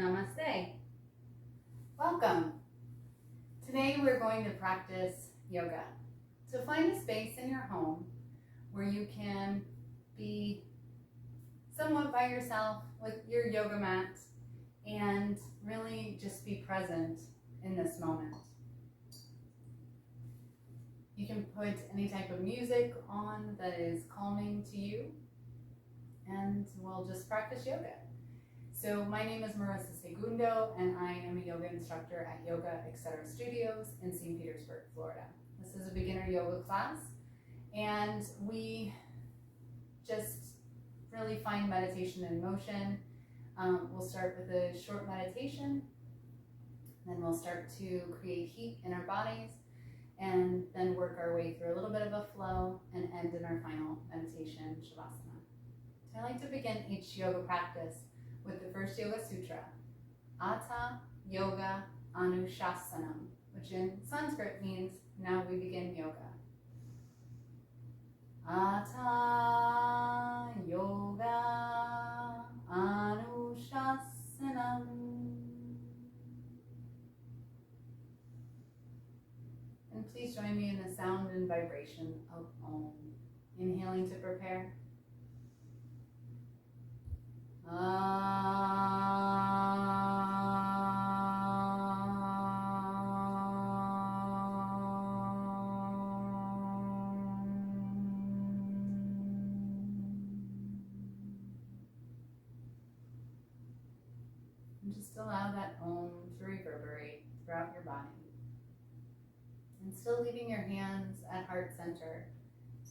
Namaste. Welcome. Today we're going to practice yoga. So find a space in your home where you can be somewhat by yourself with your yoga mat and really just be present in this moment. You can put any type of music on that is calming to you, and we'll just practice yoga. So my name is Marissa Segundo, and I am a yoga instructor at Yoga Etc. Studios in St. Petersburg, Florida. This is a beginner yoga class, and we just really find meditation in motion. We'll start with a short meditation, then we'll start to create heat in our bodies, and then work our way through a little bit of a flow and end in our final meditation, Shavasana. So I like to begin each yoga practice with the first Yoga Sutra, Atha Yoga Anushasanam, which in Sanskrit means now we begin yoga. Atha Yoga Anushasanam. And please join me in the sound and vibration of Om. Inhaling to prepare. And just allow that Om to reverberate throughout your body. And still leaving your hands at heart center,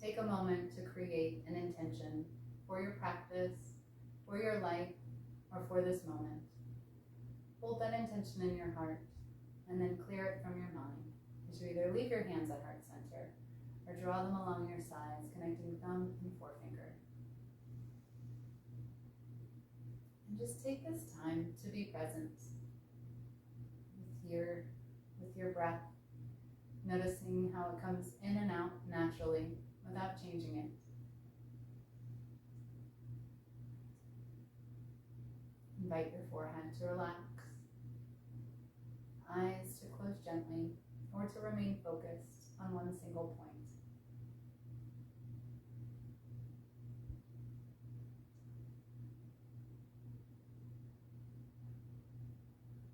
take a moment to create an intention for your practice, for your life, or for this moment. Hold that intention in your heart and then clear it from your mind as you either leave your hands at heart center or draw them along your sides, connecting thumb and forefinger. And just take this time to be present with your breath, noticing how it comes in and out naturally without changing it. Invite your forehead to relax, eyes to close gently, or to remain focused on one single point.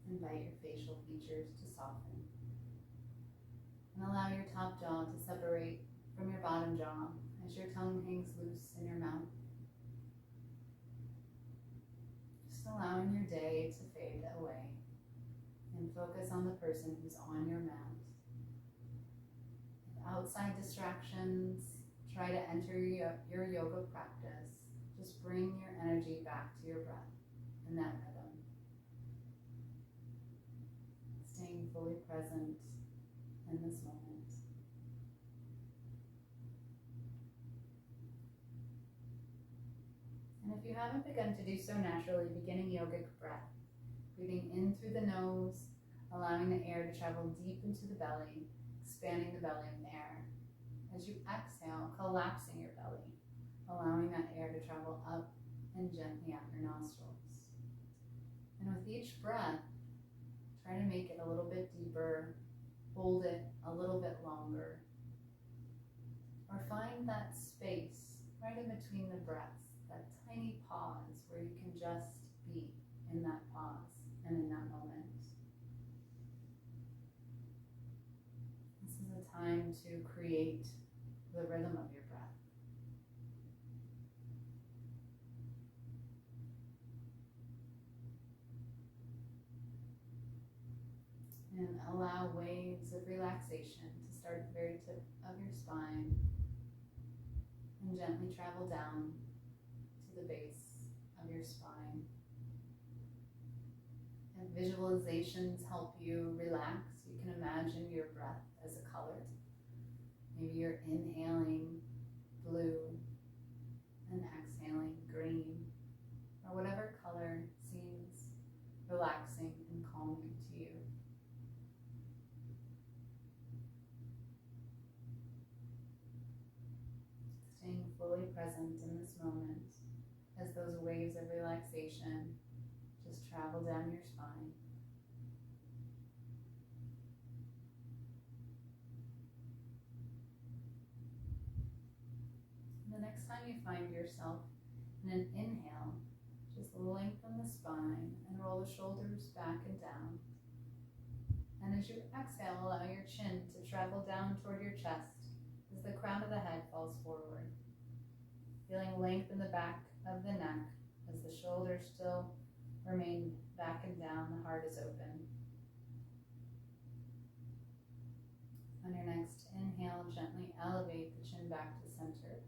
Invite your facial features to soften. And allow your top jaw to separate from your bottom jaw as your tongue hangs loose in your mouth. Just allowing your day to fade away and focus on the person who's on your mat. If outside distractions try to enter your yoga practice, just bring your energy back to your breath and that rhythm. Staying fully present in this moment. And if you haven't begun to do so naturally, beginning yogic breath. Breathing in through the nose, allowing the air to travel deep into the belly, expanding the belly with air. As you exhale, collapsing your belly, allowing that air to travel up and gently out your nostrils. And with each breath, try to make it a little bit deeper, hold it a little bit longer, or find that space right in between the breaths, that tiny pause where you can just be in that pause and in that moment. This is a time to create the rhythm of your breath. And allow waves of relaxation to start at the very tip of your spine and gently travel down to the base of your spine. And visualizations help you relax. You can imagine your breath as a color. Maybe you're inhaling blue and exhaling green, or whatever color seems relaxing and calming to you. Staying fully present in this moment as those waves of relaxation just travel down your spine. The next time you find yourself in an inhale, just lengthen the spine and roll the shoulders back and down. And as you exhale, allow your chin to travel down toward your chest as the crown of the head falls forward. Feeling length in the back of the neck as the shoulders still remain back and down, the heart is open. On your next inhale, gently elevate the chin back to center.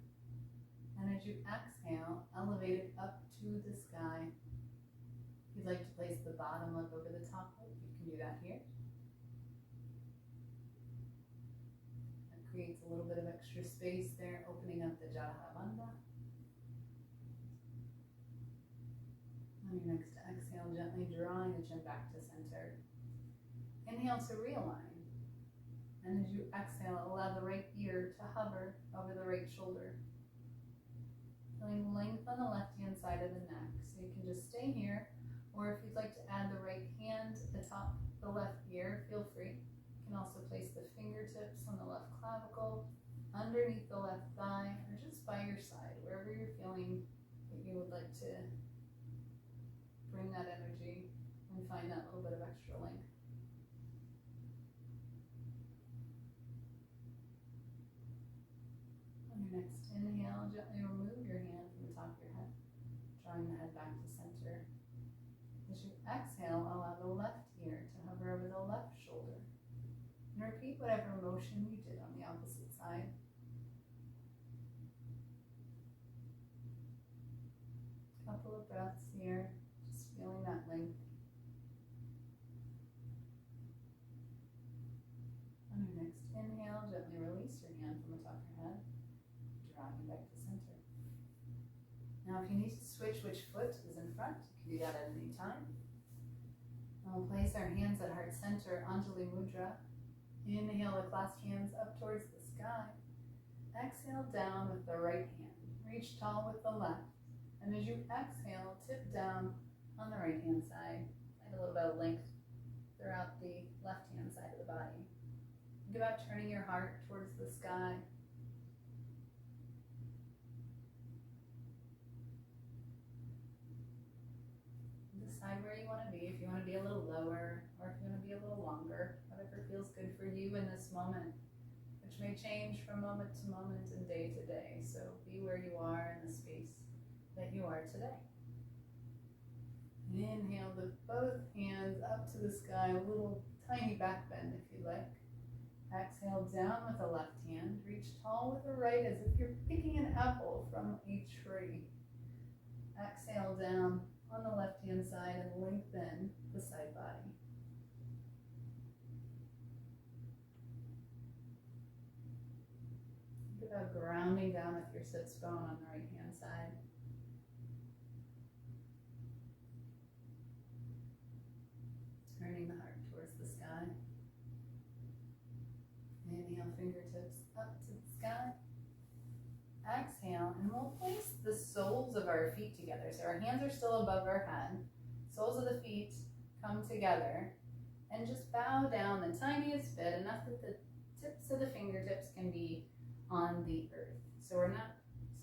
And as you exhale, elevate it up to the sky. If you'd like to place the bottom lip over the top lip, you can do that here. That creates a little bit of extra space there, opening up the Jadhabandha. On your next exhale, gently drawing the chin back to center. Inhale to realign. And as you exhale, allow the right ear to hover over the right shoulder. Feeling length on the left-hand side of the neck. So you can just stay here, or if you'd like to add the right hand atop the left ear, feel free. You can also place the fingertips on the left clavicle, underneath the left thigh, or just by your side, wherever you're feeling that you would like to bring that energy and find that little bit of extra length. On your next inhale, gently remove your hand from the top of your head, drawing the head back to center. As you exhale, allow the left ear to hover over the left shoulder. And repeat whatever motion you did on the opposite side. Couple of breaths here, just feeling that length. On your next inhale, gently release your hand from the top of your head, drawing back to center. Now if you need to switch which foot is in front, you can do that at any time. And we'll place our hands at heart center, Anjali Mudra. Inhale the clasped hands up towards the sky. Exhale down with the right hand. Reach tall with the left. And as you exhale, tip down on the right hand side. Find a little bit of length throughout the left hand side of the body. Think about turning your heart towards the sky. Decide where you want to be, if you want to be a little lower or if you want to be a little longer, whatever feels good for you in this moment, which may change from moment to moment and day to day. So be where you are in the space that you are today. Inhale with both hands up to the sky, a little tiny back bend if you like. Exhale down with the left hand, reach tall with the right as if you're picking an apple from a tree. Exhale down on the left hand side and lengthen the side body. Think about grounding down with your sits bone on the right hand side. Turning the heart towards the sky. Inhale, fingertips up to the sky. Exhale, and we'll place the soles of our feet together. So our hands are still above our head. Soles of the feet come together. And just bow down the tiniest bit, enough that the tips of the fingertips can be on the earth. So it's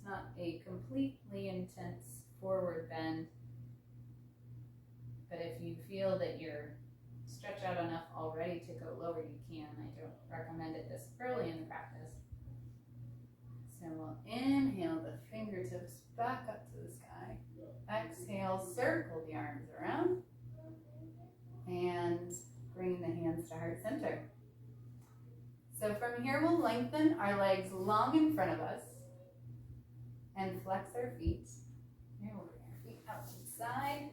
not a completely intense forward bend. But if you feel that you're stretched out enough already to go lower, you can. I don't recommend it this early in the practice. So we'll inhale the fingertips back up to the sky. Exhale, circle the arms around. And bring the hands to heart center. So from here, we'll lengthen our legs long in front of us and flex our feet. Here, we'll bring our feet out to the side.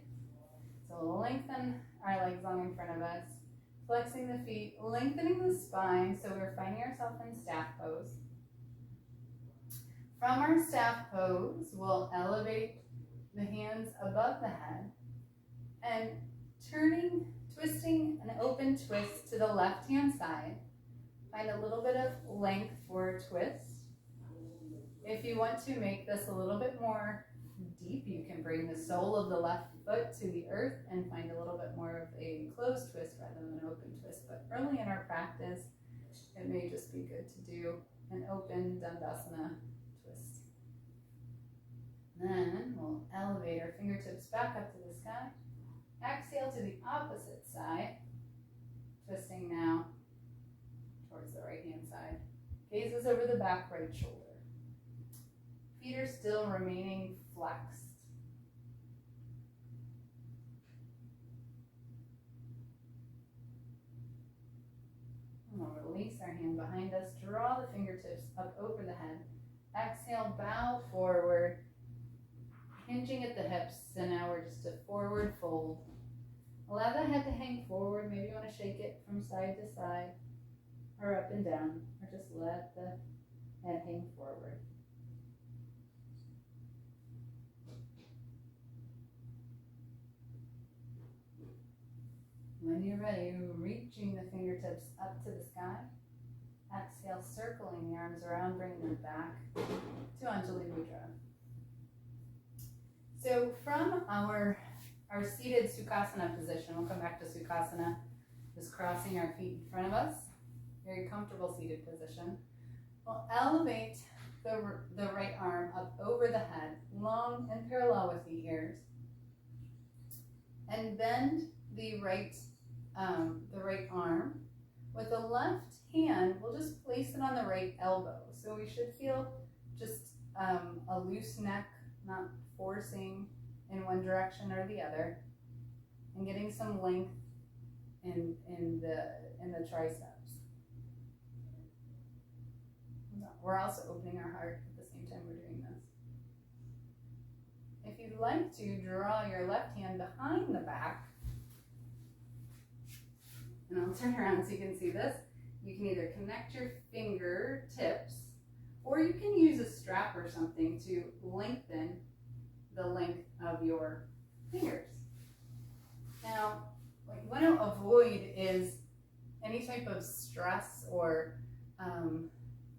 So we'll lengthen our legs long in front of us, flexing the feet, lengthening the spine. So we're finding ourselves in staff pose. From our staff pose, we'll elevate the hands above the head and twisting an open twist to the left-hand side. Find a little bit of length for a twist. If you want to make this a little bit more deep, you can bring the sole of the left foot to the earth and find a little bit more of a closed twist rather than an open twist. But early in our practice, it may just be good to do an open Dandasana twist. Then we'll elevate our fingertips back up to the sky. Exhale to the opposite side, twisting now towards the right hand side. Gazes over the back right shoulder. Feet are still remaining flexed. And we'll release our hand behind us. Draw the fingertips up over the head. Exhale, bow forward, hinging at the hips. And now we're just a forward fold. Allow the head to hang forward. Maybe you want to shake it from side to side or up and down, or just let the head hang forward. When you're ready, reaching the fingertips up to the sky. Exhale, circling the arms around, bringing them back to Anjali Mudra. So from our seated Sukhasana position, we'll come back to Sukhasana, just crossing our feet in front of us. Very comfortable seated position. We'll elevate the right arm up over the head, long and parallel with the ears, and bend the right arm. With the left hand, we'll just place it on the right elbow. So we should feel just a loose neck, not forcing in one direction or the other, and getting some length in the triceps. We're also opening our heart at the same time we're doing this. If you'd like to, draw your left hand behind the back. And I'll turn around so you can see this. You can either connect your fingertips, or you can use a strap or something to lengthen the length of your fingers. Now, what you want to avoid is any type of stress or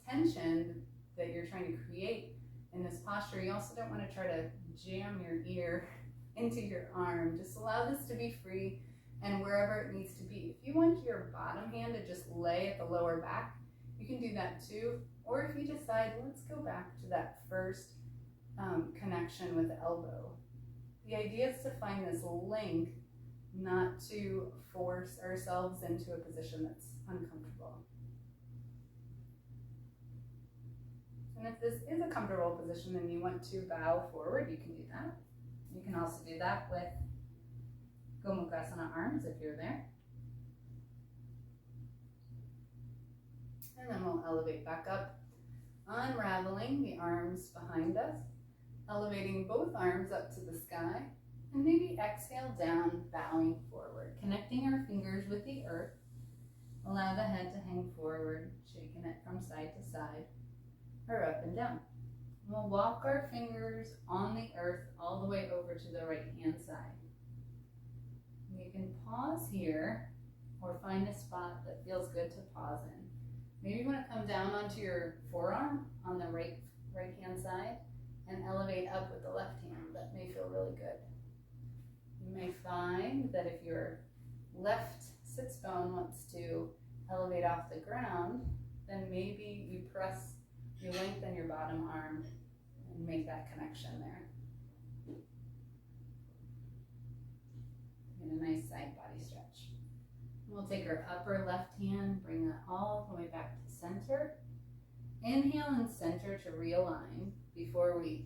tension that you're trying to create in this posture. You also don't want to try to jam your ear into your arm. Just allow this to be free and wherever it needs to be. If you want your bottom hand to just lay at the lower back, you can do that too. Or if you decide, let's go back to that first connection with the elbow. The idea is to find this length, not to force ourselves into a position that's uncomfortable. And if this is a comfortable position and you want to bow forward, you can do that. You can also do that with Gomukhasana arms if you're there. And then we'll elevate back up, unraveling the arms behind us, elevating both arms up to the sky, and maybe exhale down, bowing forward, connecting our fingers with the earth. Allow the head to hang forward, shaking it from side to side, or up and down. We'll walk our fingers on the earth all the way over to the right hand side. You can pause here or find a spot that feels good to pause in. Maybe you want to come down onto your forearm on the right hand side and elevate up with the left hand. That may feel really good. You may find that if your left sits bone wants to elevate off the ground, then maybe you lengthen your bottom arm and make that connection there. Get a nice side body stretch. We'll take our upper left hand, bring that all the way back to center. Inhale and center to realign before we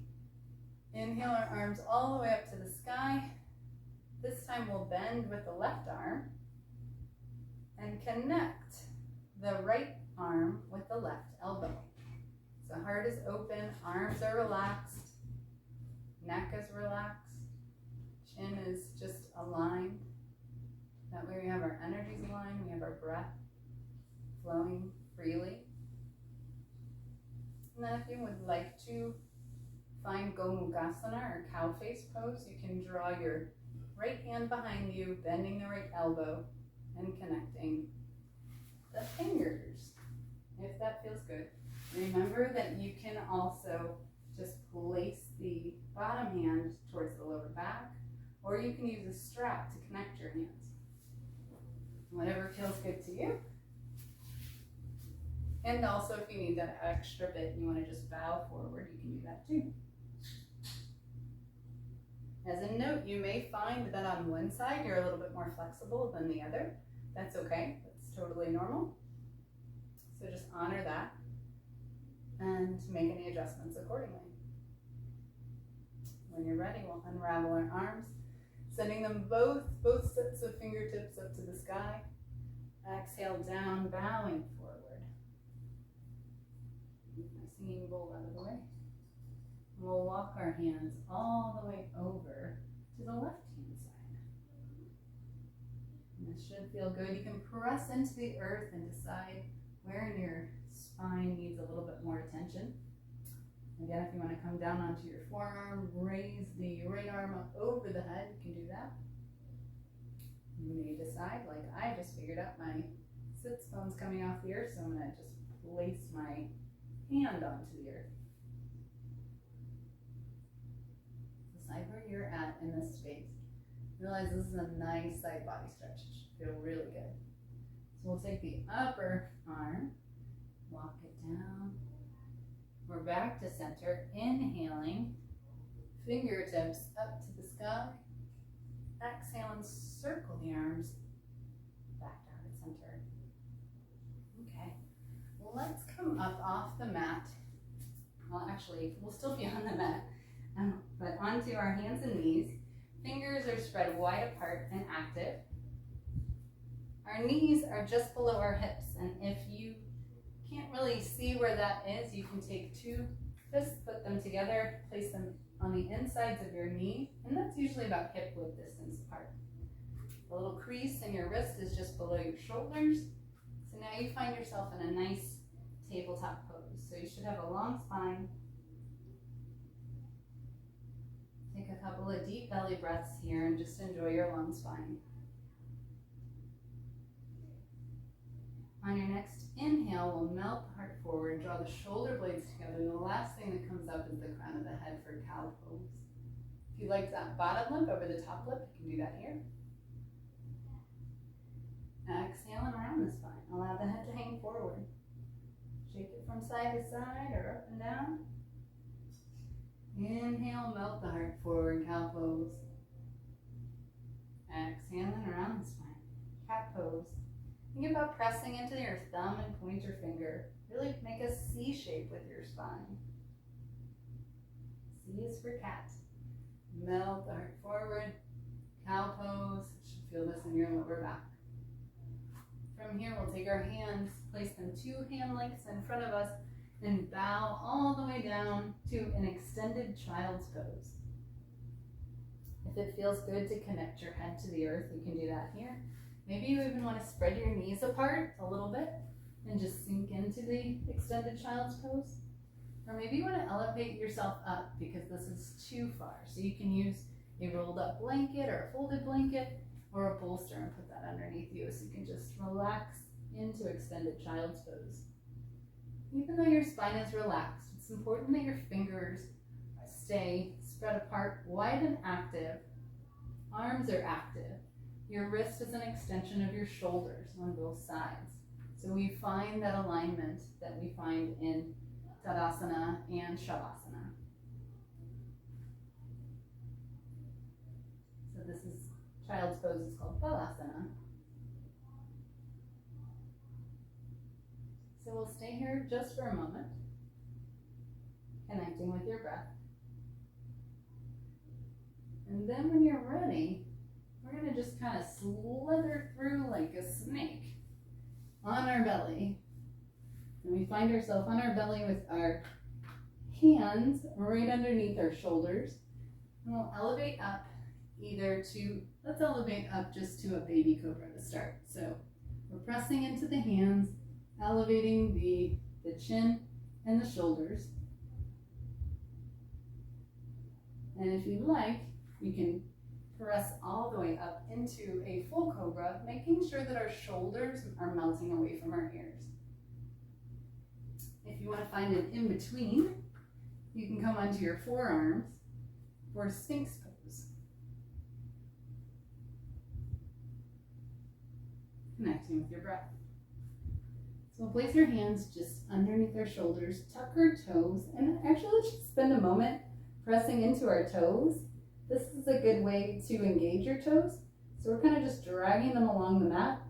inhale our arms all the way up to the sky. This time we'll bend with the left arm and connect the right arm with the left elbow. So heart is open, arms are relaxed, neck is relaxed, chin is just aligned. That way we have our energies aligned, we have our breath flowing freely. And then if you would like to find Gomukhasana or cow face pose, you can draw your right hand behind you, bending the right elbow and connecting the fingers, if that feels good. Remember that you can also just place the bottom hand towards the lower back, or you can use a strap to connect your hands. Whatever feels good to you. And also if you need that extra bit and you want to just bow forward, you can do that too. As a note, you may find that on one side you're a little bit more flexible than the other. That's okay, that's totally normal. So just honor that and make any adjustments accordingly. When you're ready, we'll unravel our arms, sending them both sets of fingertips up to the sky. Exhale down, bowing forward. Move my singing bowl out of the way. We'll walk our hands all the way over to the left-hand side. And this should feel good. You can press into the earth and decide where in your spine needs a little bit more attention. Again, if you want to come down onto your forearm, raise the right arm up over the head, you can do that. You may decide, like I just figured out my sits bone's coming off the earth, so I'm going to just place my hand onto the earth. Decide where you're at in this space. Realize this is a nice side body stretch. It should feel really good. So we'll take the upper arm, walk it down. We're back to center, inhaling, fingertips up to the sky. Exhale and circle the arms back down to center. Okay, well, let's come up off the mat. Well, actually, we'll still be on the mat, but onto our hands and knees. Fingers are spread wide apart and active. Our knees are just below our hips, and if you can't really see where that is, you can take two fists, put them together, place them on the insides of your knee, and that's usually about hip width distance apart. The little crease in your wrist is just below your shoulders. So now you find yourself in a nice tabletop pose. So you should have a long spine. Take a couple of deep belly breaths here and just enjoy your long spine. On your next inhale, we'll melt the heart forward, draw the shoulder blades together. The last thing that comes up is the crown of the head for cow pose. If you like that bottom lip over the top lip, you can do that here. Exhale and around the spine. Allow the head to hang forward. Shake it from side to side or up and down. Inhale, melt the heart forward, cow pose. Exhale and around the spine. Cat pose. Think about pressing into your thumb and pointer finger. Really make a C shape with your spine. C is for cat. Melt the heart forward. Cow pose. You should feel this in your lower back. From here, we'll take our hands, place them 2 hand lengths in front of us, and bow all the way down to an extended child's pose. If it feels good to connect your head to the earth, you can do that here. Maybe you even want to spread your knees apart a little bit and just sink into the extended child's pose. Or maybe you want to elevate yourself up because this is too far. So you can use a rolled up blanket or a folded blanket or a bolster and put that underneath you so you can just relax into extended child's pose. Even though your spine is relaxed, it's important that your fingers stay spread apart, wide and active. Arms are active. Your wrist is an extension of your shoulders on both sides. So we find that alignment that we find in Tadasana and Shavasana. So this is child's pose is called Balasana. So we'll stay here just for a moment, connecting with your breath. And then when you're ready, we're going to just kind of slither through like a snake on our belly. And we find ourselves on our belly with our hands right underneath our shoulders. And we'll elevate up let's elevate up just to a baby cobra to start. So we're pressing into the hands, elevating the chin and the shoulders. And if you like, you can press all the way up into a full cobra, making sure that our shoulders are melting away from our ears. If you want to find an in-between, you can come onto your forearms or Sphinx pose. Connecting with your breath. So we'll place your hands just underneath our shoulders, tuck our toes, and actually just spend a moment pressing into our toes. This is a good way to engage your toes. So we're kind of just dragging them along the mat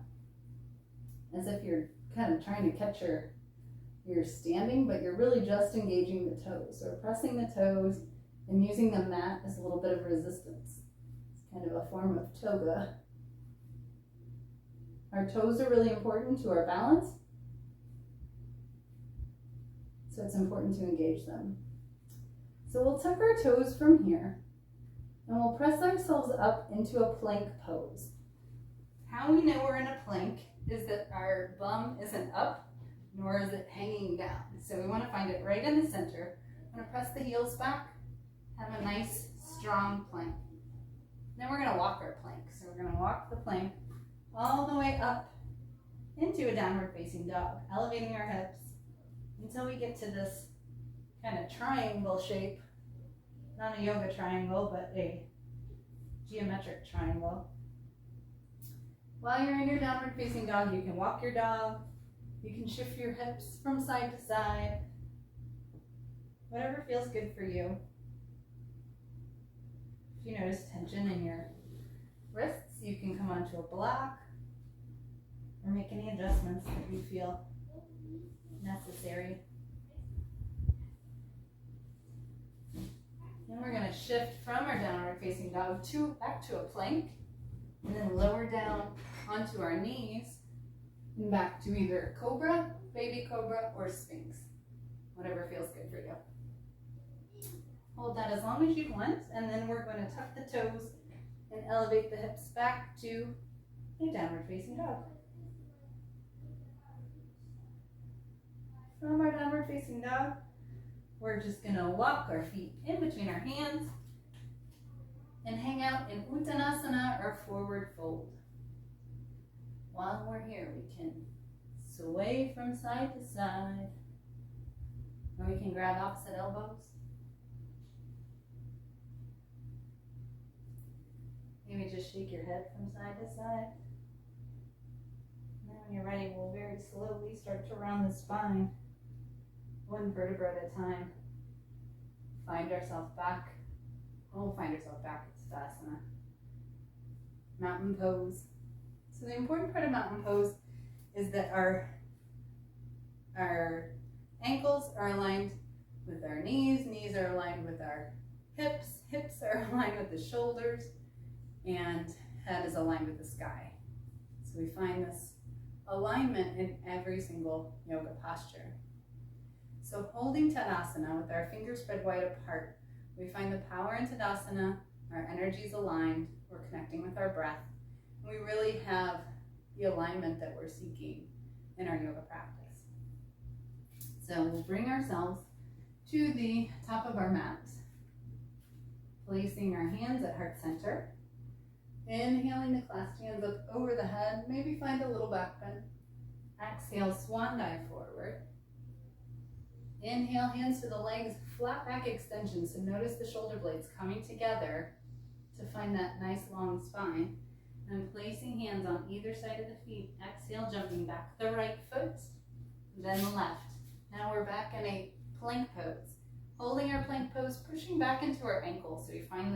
as if you're kind of trying to catch your standing, but you're really just engaging the toes. So we're pressing the toes and using the mat as a little bit of resistance. It's kind of a form of toga. Our toes are really important to our balance, so it's important to engage them. So we'll tuck our toes from here, and we'll press ourselves up into a plank pose. How we know we're in a plank is that our bum isn't up, nor is it hanging down. So we want to find it right in the center. I'm going to press the heels back, have a nice, strong plank. Then we're going to walk our plank. So we're going to walk the plank all the way up into a downward facing dog, elevating our hips until we get to this kind of triangle shape. Not a yoga triangle, but a geometric triangle. While you're in your downward facing dog, you can walk your dog, you can shift your hips from side to side, whatever feels good for you. If you notice tension in your wrists, you can come onto a block or make any adjustments that you feel necessary. Then we're going to shift from our downward facing dog back to a plank, and then lower down onto our knees and back to either cobra, baby cobra, or sphinx, whatever feels good for you. Hold that as long as you want, and then we're going to tuck the toes and elevate the hips back to a downward facing dog. From our downward facing dog, we're just going to walk our feet in between our hands and hang out in Uttanasana or forward fold. While we're here, we can sway from side to side, or we can grab opposite elbows. Maybe just shake your head from side to side. And then when you're ready, we'll very slowly start to round the spine, one vertebra at a time. Find ourselves back. We'll find ourselves back at Tadasana. Mountain pose. So the important part of mountain pose is that our ankles are aligned with our knees, knees are aligned with our hips, hips are aligned with the shoulders, and head is aligned with the sky. So we find this alignment in every single yoga posture. So holding Tadasana with our fingers spread wide apart, we find the power in Tadasana, our energy is aligned, we're connecting with our breath, and we really have the alignment that we're seeking in our yoga practice. So we'll bring ourselves to the top of our mat, placing our hands at heart center, inhaling to clasp hands up over the head, maybe find a little back bend. Exhale, swan dive forward. Inhale, hands to the legs, flat back extension. So notice the shoulder blades coming together to find that nice long spine. And placing hands on either side of the feet. Exhale, jumping back the right foot, then the left. Now we're back in a plank pose. Holding our plank pose, pushing back into our ankles so we find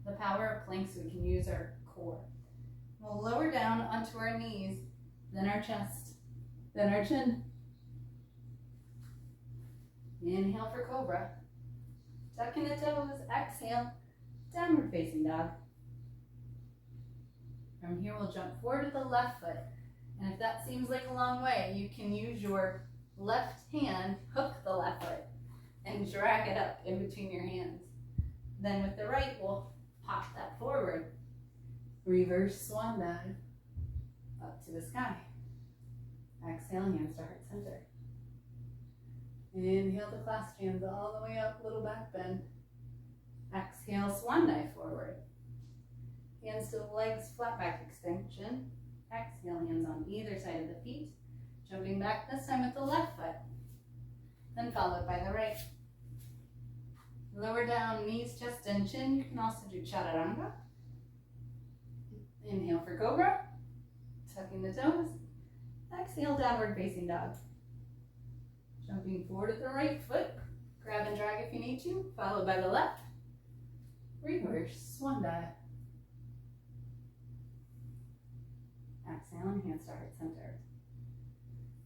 the power of plank so we can use our core. We'll lower down onto our knees, then our chest, then our chin. Inhale for cobra. Tuck in the toes, exhale, downward facing dog. From here we'll jump forward to the left foot. And if that seems like a long way, you can use your left hand, hook the left foot, and drag it up in between your hands. Then with the right, we'll pop that forward. Reverse swan dive up to the sky. Exhale, hands to heart center. Inhale to clasp hands all the way up, little back bend. Exhale, swan dive forward. Hands to the legs, flat back extension. Exhale, hands on either side of the feet. Jumping back this time with the left foot. Then followed by the right. Lower down, knees, chest, and chin. You can also do chaturanga. Inhale for cobra, tucking the toes. Exhale, downward facing dog. Jumping forward with the right foot. Grab and drag if you need to, followed by the left. Reverse swan dive. Exhale and hands to heart center.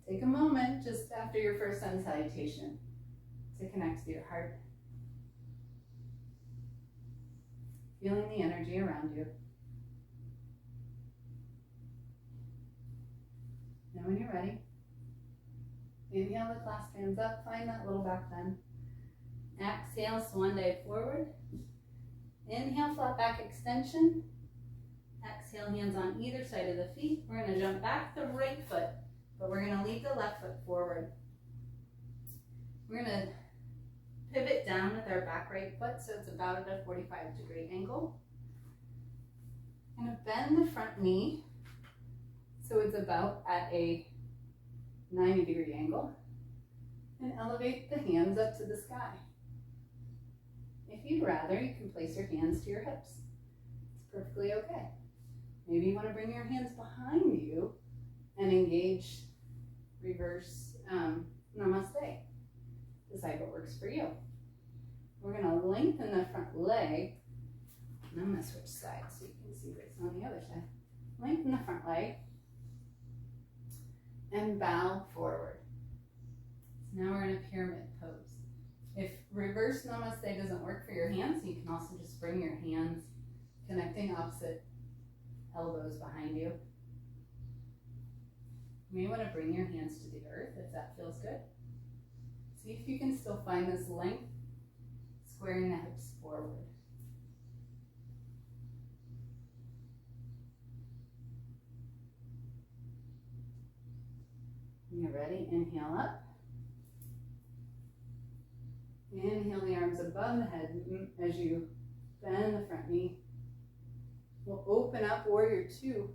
Take a moment just after your first sun salutation to connect to your heart. Feeling the energy around you. Now when you're ready, inhale the clasp hands up, find that little back bend. Exhale, swan dive forward. Inhale, flat back extension. Exhale, hands on either side of the feet. We're going to jump back the right foot, but we're going to lead the left foot forward. We're going to pivot down with our back right foot, so it's about at a 45-degree angle. I'm going to bend the front knee, so it's about at a 90-degree angle, and elevate the hands up to the sky. If you'd rather, you can place your hands to your hips. It's perfectly okay. Maybe you want to bring your hands behind you and engage reverse namaste. Decide what works for you. We're going to lengthen the front leg. And I'm going to switch sides so you can see what's on the other side. Lengthen the front leg and bow forward. So now we're in a pyramid pose. If reverse namaste doesn't work for your hands, you can also just bring your hands connecting opposite elbows behind you. You may want to bring your hands to the earth if that feels good. See if you can still find this length, squaring the hips forward. When you're ready, inhale up. Inhale the arms above the head as you bend the front knee. We'll open up warrior two.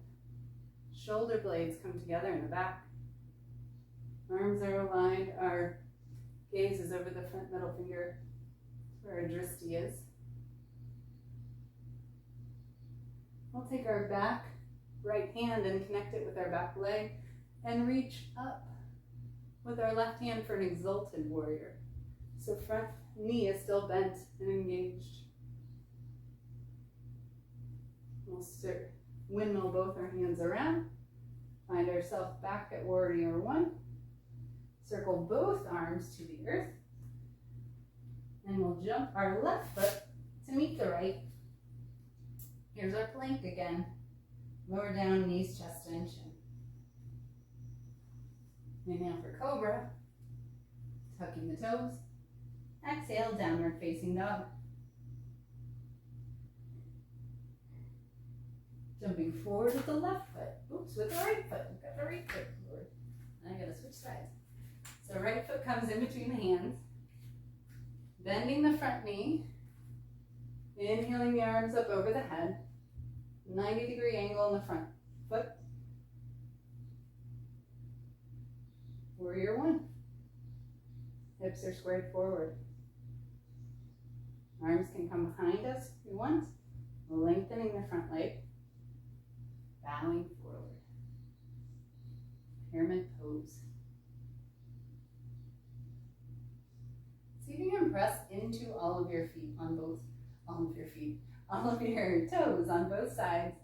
Shoulder blades come together in the back. Arms are aligned. Our gaze is over the front middle finger where our drishti is. We'll take our back right hand and connect it with our back leg and reach up with our left hand for an exalted warrior. So front knee is still bent and engaged. We'll windmill both our hands around. Find ourselves back at warrior one. Circle both arms to the earth. And we'll jump our left foot to meet the right. Here's our plank again. Lower down, knees, chest, and chin. Inhale for cobra. Tucking the toes. Exhale, downward facing dog. Jumping forward with the left foot. Oops, with the right foot. We've got the right foot forward. I gotta switch sides. So right foot comes in between the hands. Bending the front knee. Inhaling the arms up over the head. 90-degree angle in the front foot. Warrior one. Hips are squared forward. Arms can come behind us if you want. Lengthening the front leg. Bowing forward. Pyramid pose. See if you can press into all of your feet on both, all of your toes on both sides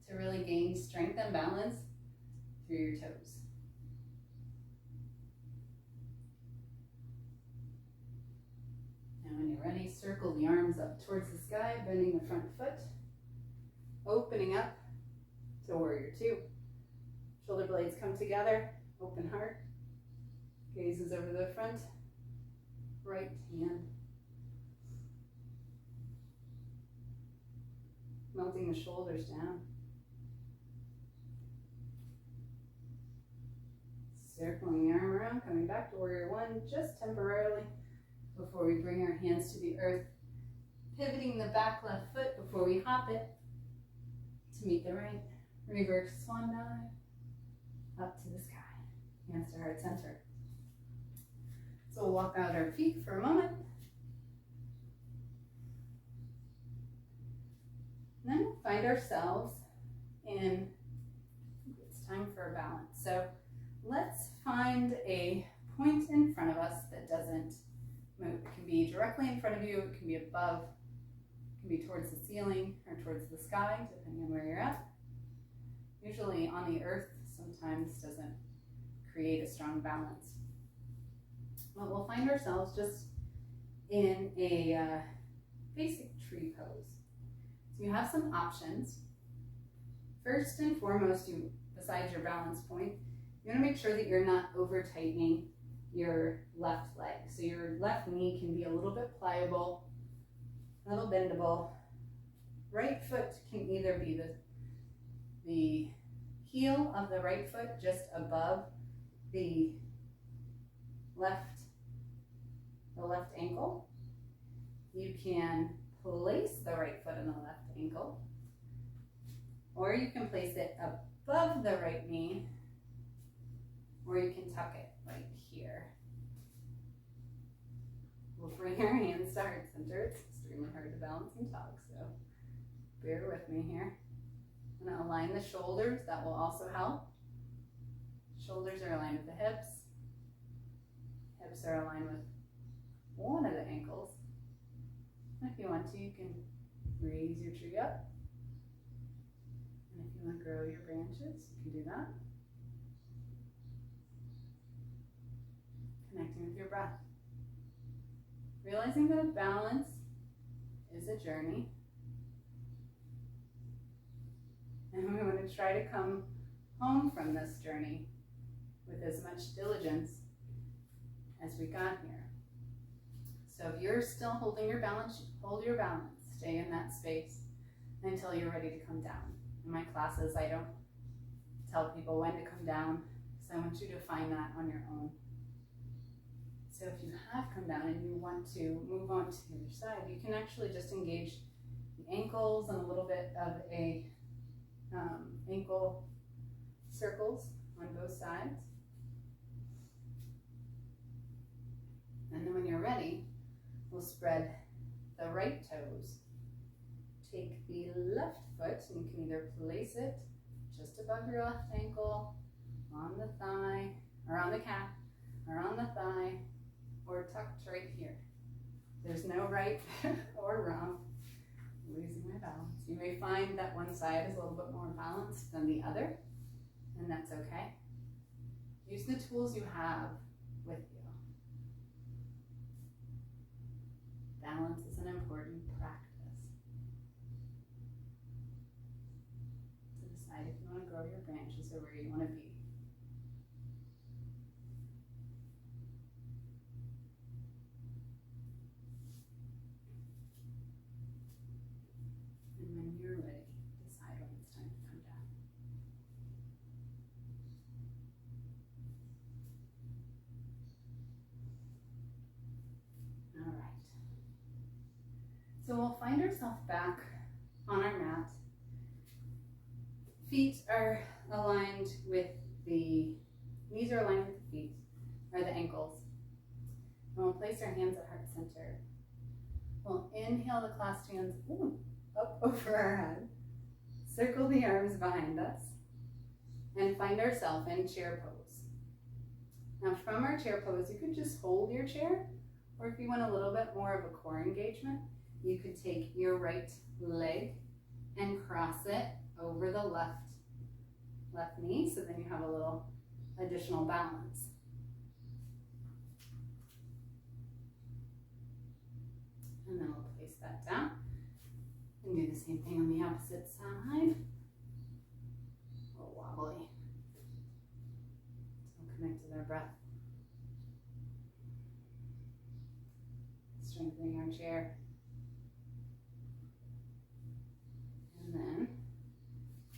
to really gain strength and balance through your toes. And when you're ready, circle the arms up towards the sky, bending the front foot, opening up to warrior two. Shoulder blades come together, open heart, gazes over the front, right hand. Melting the shoulders down. Circling the arm around, coming back to warrior one just temporarily before we bring our hands to the earth. Pivoting the back left foot before we hop it to meet the right. Reverse swan dive up to the sky. Hands to heart center. So we'll walk out our feet for a moment. find ourselves in, it's time for a balance. So let's find a point in front of us that doesn't move. It can be directly in front of you, it can be above, it can be towards the ceiling or towards the sky, depending on where you're at. Usually on the earth sometimes doesn't create a strong balance. But we'll find ourselves just in a basic tree pose. So you have some options. First and foremost, besides your balance point, you want to make sure that you're not over tightening your left leg. So your left knee can be a little bit pliable, a little bendable. Right foot can either be the heel of the right foot just above the left ankle. You can place the right foot on the left ankle, or you can place it above the right knee, or you can tuck it right here. We'll bring our hands to heart center. It's extremely hard to balance and talk, so bear with me here. I'm going to align the shoulders. That will also help. Shoulders are aligned with the hips. Hips are aligned with one of the ankles. If you want to, you can raise your tree up. And if you want to grow your branches, you can do that. Connecting with your breath. Realizing that balance is a journey. And we want to try to come home from this journey with as much diligence as we got here. So if you're still holding your balance, hold your balance. Stay in that space until you're ready to come down. In my classes, I don't tell people when to come down, because I want you to find that on your own. So if you have come down and you want to move on to the other side, you can actually just engage the ankles and a little bit of a ankle circles on both sides. And then when you're ready, we'll spread the right toes. Take the left foot, and you can either place it just above your left ankle, on the thigh, or on the calf, or on the thigh, or tucked right here. There's no right or wrong. I'm losing my balance. You may find that one side is a little bit more balanced than the other, and that's okay. Use the tools you have with you. Balance is an important practice. To decide if you want to grow your branches or where you want to be. And when you're ready, decide when it's time to come down. All right. So we'll find ourselves back on our mat. Feet are aligned with knees are aligned with the feet, or the ankles. And we'll place our hands at heart center. We'll inhale the clasped hands up over our head. Circle the arms behind us. And find ourselves in chair pose. Now from our chair pose, you could just hold your chair, or if you want a little bit more of a core engagement, you could take your right leg and cross it over the left knee, so then you have a little additional balance. And then we'll place that down and do the same thing on the opposite side. A little wobbly. So connect with our breath. Strengthening our chair. And then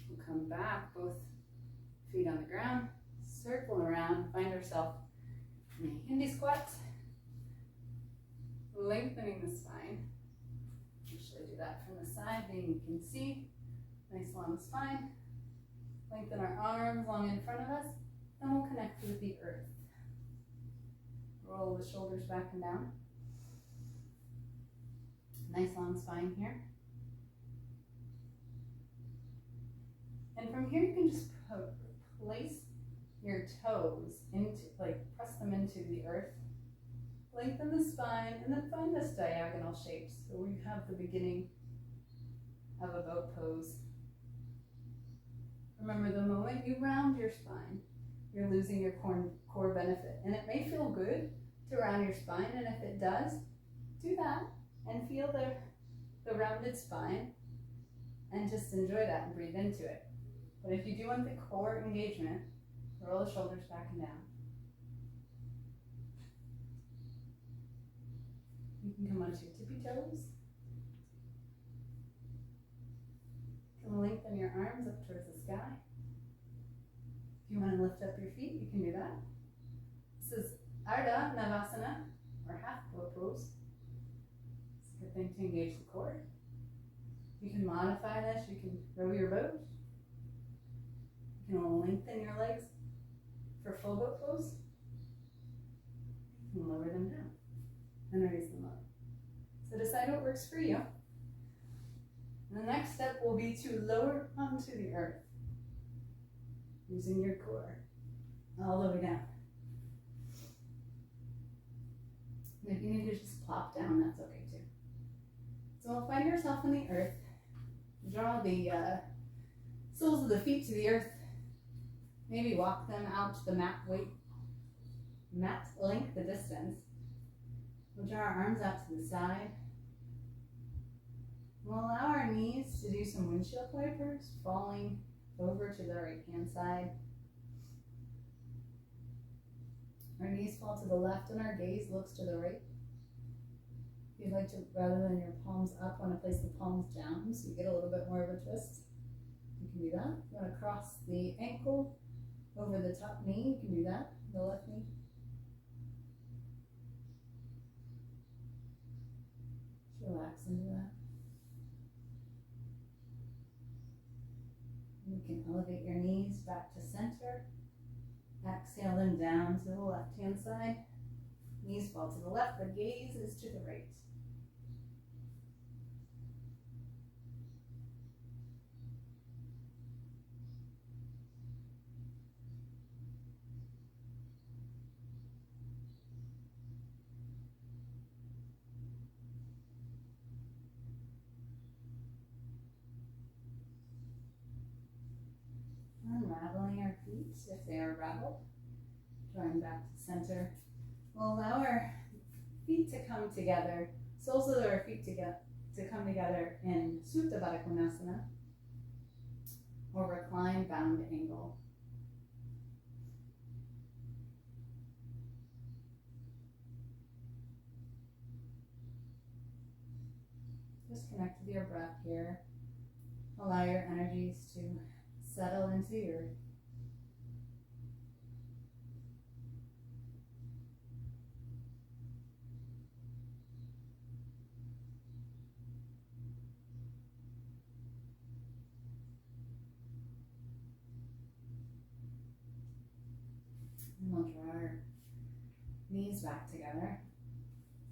we'll come back, both feet on the ground, circle around, find ourselves in a Hindi squat, lengthening the spine. Usually do that from the side, then you can see, nice long spine. Lengthen our arms long in front of us, and we'll connect with the earth. Roll the shoulders back and down. Nice long spine here. And from here you can just place your toes into, like, press them into the earth. Lengthen the spine and then find this diagonal shape. So we have the beginning of a boat pose. Remember, the moment you round your spine, you're losing your core benefit. And it may feel good to round your spine, and if it does, do that and feel the rounded spine and just enjoy that and breathe into it. But if you do want the core engagement, roll the shoulders back and down. You can come onto your tippy toes. You can lengthen your arms up towards the sky. If you want to lift up your feet, you can do that. This is Ardha Navasana, or half boat pose. It's a good thing to engage the core. You can modify this. You can row your boat. You can lengthen your legs for full boat pose. You can lower them down and raise them up. So decide what works for you. The next step will be to lower onto the earth using your core all the way down. And if you need to just plop down, that's okay too. So find yourself in the earth. Draw the soles of the feet to the earth. Maybe walk them out to the mat length, the distance. We'll draw our arms out to the side. We'll allow our knees to do some windshield wipers, falling over to the right hand side. Our knees fall to the left and our gaze looks to the right. If you'd like to, rather than your palms up, want to place the palms down so you get a little bit more of a twist, you can do that. You want to cross the ankle over the top knee, you can do that, the left knee. Just relax into that. You can elevate your knees back to center. Exhale them down to the left hand side. Knees fall to the left, the gaze is to the right. Unraveling our feet if they are raveled. Drawing back to center. We'll allow our feet to come together, soles of our feet to come together in Supta Baddha Konasana, or reclined bound angle. Just connect with your breath here. Allow your energies to settle into the earth. And we'll draw our knees back together.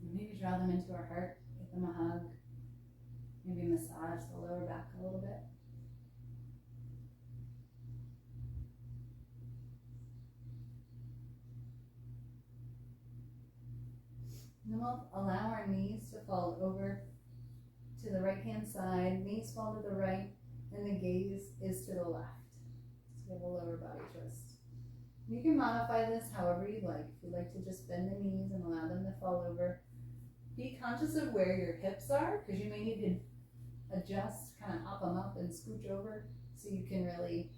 And maybe draw them into our heart, give them a hug. Maybe massage the lower back a little bit. And then we'll allow our knees to fall over to the right hand side, knees fall to the right, and the gaze is to the left. So we have a lower body twist. You can modify this however you'd like. If you'd like to just bend the knees and allow them to fall over, be conscious of where your hips are, because you may need to adjust, kind of hop them up and scooch over so you can really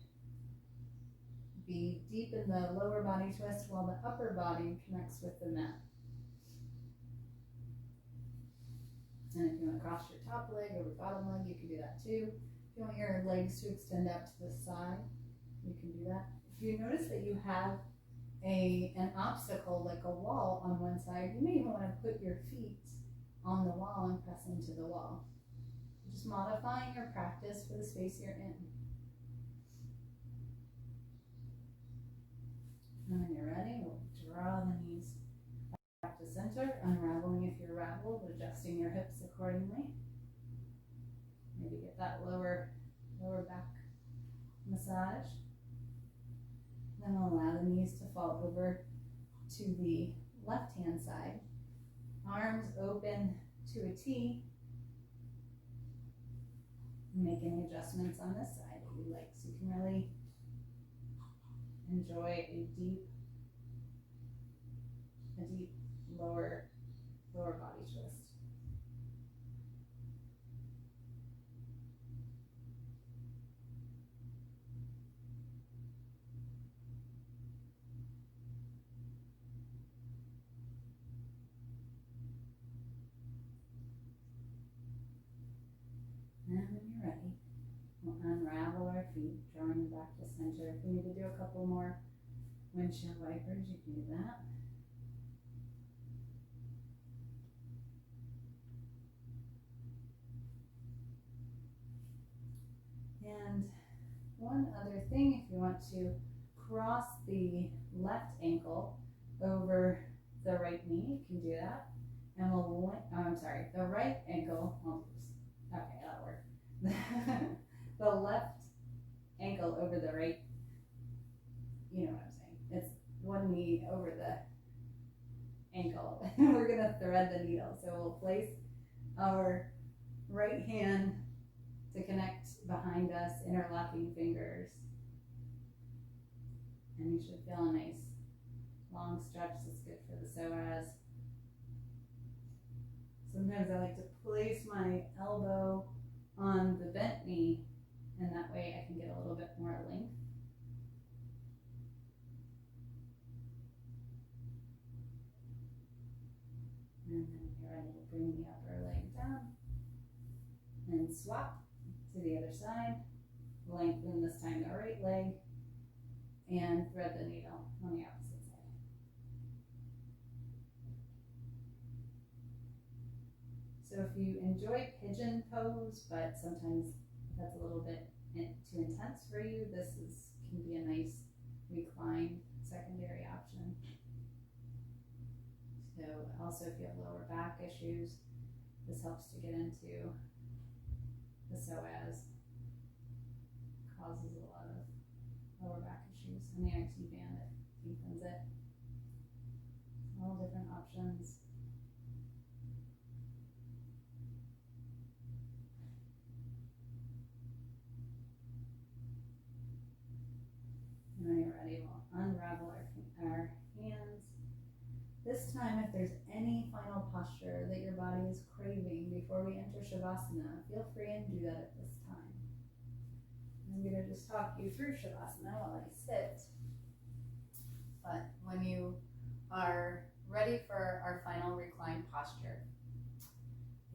be deep in the lower body twist while the upper body connects with the mat. And if you want to cross your top leg over bottom leg, you can do that too. If you want your legs to extend out to the side, you can do that. If you notice that you have an obstacle like a wall on one side, you may even want to put your feet on the wall and press into the wall. Just modifying your practice for the space you're in. And when you're ready, we'll draw the knees back to center, unraveling if you're raveled, adjusting your hips accordingly. Maybe get that lower back massage. Then we'll allow the knees to fall over to the left-hand side. Arms open to a T. Make any adjustments on this side that you like, so you can really enjoy a deep lower body twist. And when you're ready, we'll unravel our feet, drawing them back to center. If we need to do a couple more windshield wipers, you can do that. And one other thing, if you want to cross the left ankle over the right knee, you can do that. And we'll, the right ankle, okay, that'll work. The left ankle over the right, you know what I'm saying. It's one knee over the ankle. We're gonna thread the needle. So we'll place our right hand to connect behind us, interlocking fingers. And you should feel a nice long stretch that's good for the psoas. Sometimes I like to place my elbow on the bent knee, and that way I can get a little bit more length. And then if you're ready, we'll bring the upper leg down and swap to the other side. Lengthen this time the right leg and thread the needle on the opposite side. So if you enjoy pigeon pose, but sometimes that's a little bit too intense for you, this can be a nice reclined secondary option. So also if you have lower back issues, this helps to get into the psoas. Causes a lot of lower back issues, and the IT band, it deepens it. All different options. And when you're ready, we'll unravel our hands. This time, if there's any final posture that your body is craving before we enter Shavasana, feel free and do that at this time. I'm going to just talk you through Shavasana while I sit. But when you are ready for our final reclined posture,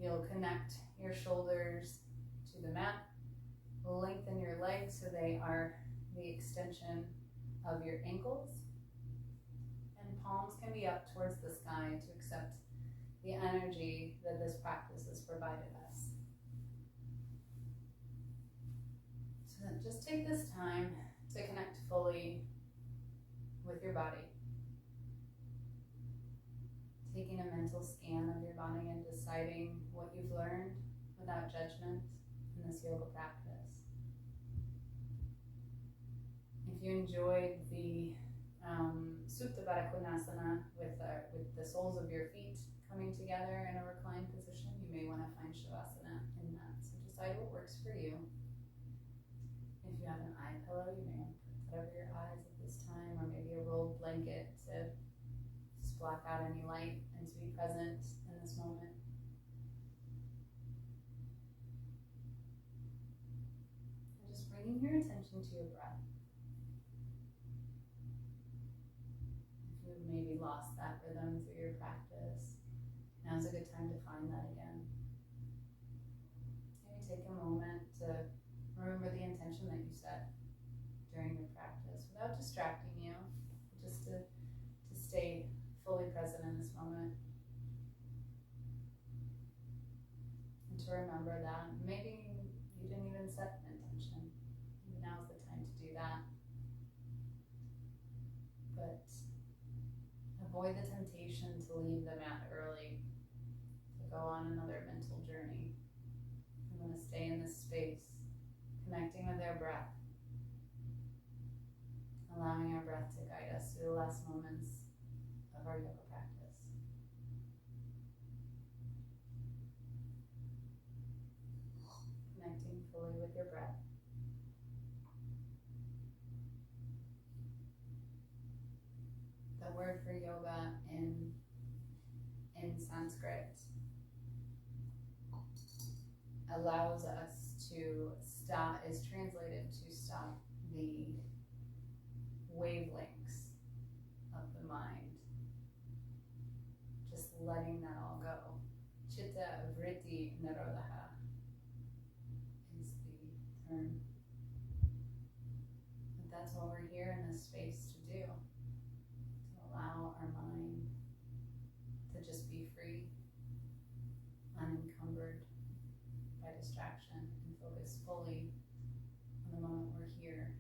you'll connect your shoulders to the mat, lengthen your legs so they are the extension of your ankles, and palms can be up towards the sky to accept the energy that this practice has provided us. So then just take this time to connect fully with your body. Taking a mental scan of your body and deciding what you've learned without judgment in this yoga practice. If you enjoyed the Supta Baddha Konasana with the soles of your feet coming together in a reclined position, you may want to find Shavasana in that. So decide what works for you. If you have an eye pillow, you may want to put that over your eyes at this time, or maybe a rolled blanket to just block out any light and to be present in this moment. And just bringing your attention to your breath. If you've maybe lost that rhythm through your practice, now's a good time to find that again. Maybe take a moment to remember the intention that you set during your practice without distracting you, just to stay fully present in this moment. And to remember that maybe you didn't even set an intention. Maybe now's the time to do that. But avoid the temptation to leave the mat early, to go on another mental journey. You want to stay in this space, connecting with our breath, for yoga in Sanskrit allows us to stop, is translated to stop the wavelengths of the mind. Just letting that all go. Chitta vritti nirodha is the term. But that's what we're here in this space to do. To allow our mind to just be free, unencumbered by distraction, and focus fully on the moment we're here.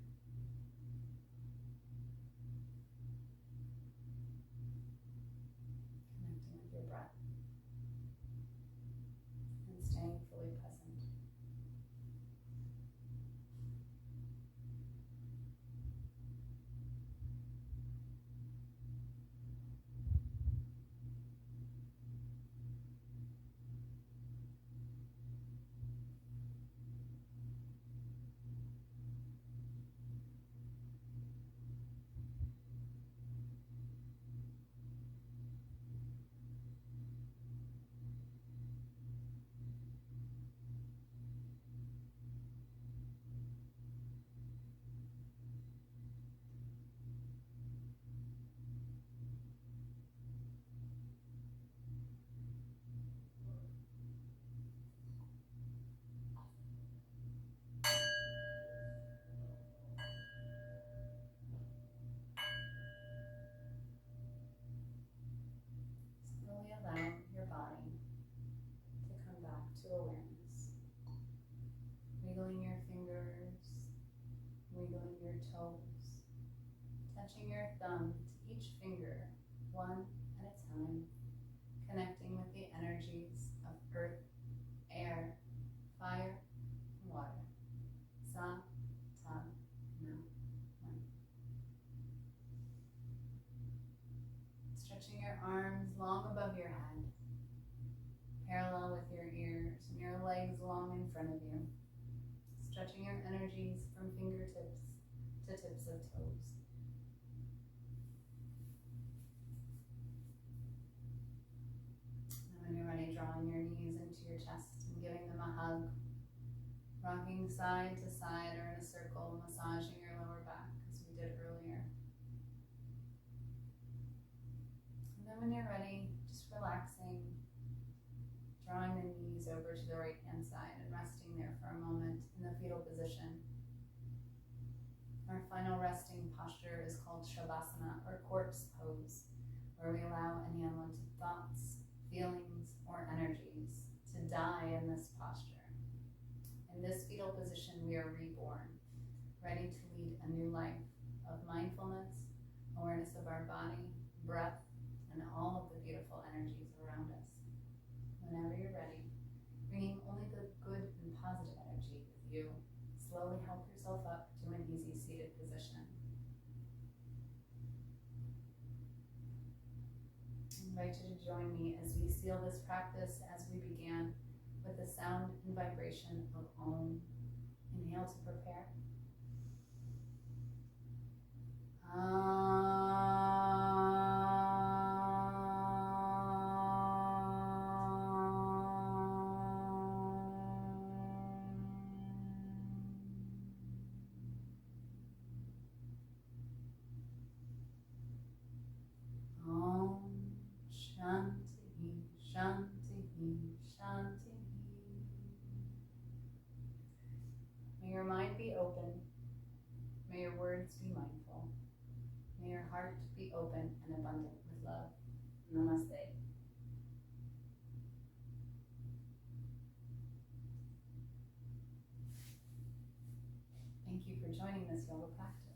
Connecting with your breath and staying fully present. Slowly allow your body to come back to awareness. Wiggling your fingers, wiggling your toes, touching your thumb to each finger, one at a time, connecting with the energies of earth, air, fire, and water. Sa, ta, na, man. Stretching your arms long above your head, parallel with your ears, and your legs long in front of you. Stretching your energies from fingertips to tips of toes. And when you're ready, drawing your knees into your chest and giving them a hug. Rocking side to side or in a circle, massaging your lower back as we did earlier. And then when you're ready, just relaxing, drawing the knees over to the right hand side and resting there for a moment in the fetal position. Our final resting posture is called Shavasana, or corpse pose, where we allow any unwanted thoughts, feelings, or energies to die in this posture. In this fetal position, we are reborn, ready to lead a new life of mindfulness, awareness of our body, breath, and all of the beautiful energies around us. Whenever you're ready, bringing only the good and positive energy with you, slowly help yourself up to an easy seated position. I invite you to join me as we seal this practice as we began with the sound and vibration of Om. Inhale to prepare. Om Shanti, Shanti, Shanti. May your mind be open. May your words be mindful. May your heart be open and abundant with love. Namaste. Thank you for joining this yoga practice.